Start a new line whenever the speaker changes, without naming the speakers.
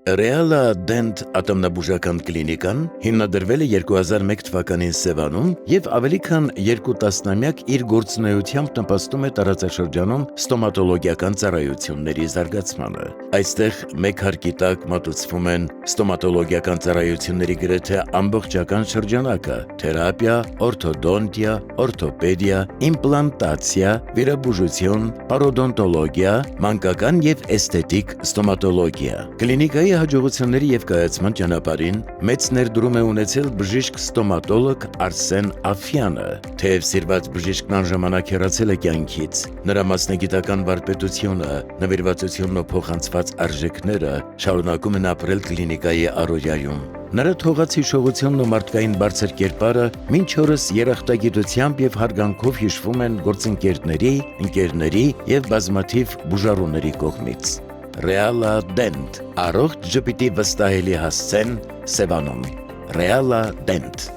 Ռեալա Դենտ ատոմնաբուժական կլինիկան հիմնադրվել է 2001 թվականին Սևանում և ավելի քան 2 տասնամյակ իր գործունեությամբ նպաստում է տարածաշրջանում ստոմատոլոգիական ծառայությունների զարգացմանը։ Այստեղ մեկ հարկի տակ մատուցվում են ստոմատոլոգիական ծառայությունների գրեթե ամբողջական շրջանակը՝ թերապիա, օրթոդոնտիա, օրթոպեդիա, իմպլանտացիա, վիրաբուժություն, պարոդոնտոլոգիա, մանկական և էսթետիկ ստոմատոլոգիա։ Կլինիկայի հաջողությունների և կայացման ճանապարհին մեծ ներդրում է ունեցել բժիշկ ստոմատոլոգ Արսեն Աֆյանը։ Թեև սիրված բժիշկն անժամանակ հեռացել է կյանքից, նրա մասնագիտական վարպետությունը, նվիրվածությունն ու փոխանցված արժեքները շարունակում են ապրել կլինիկայի առօրյայում։ Նրա թողած հիշողությունն ու մարդկային բարձր կերպարը մինչ օրս երախտագիտությամբ և հարգանքով հիշվում են գործընկերների, ընկերների և բազմաթիվ բուժառուների կողմից։ Ռեալա Դենտ, առողջ ժպիտի վստահելի հասցեն Սևանում։ Ռեալա Դենտ։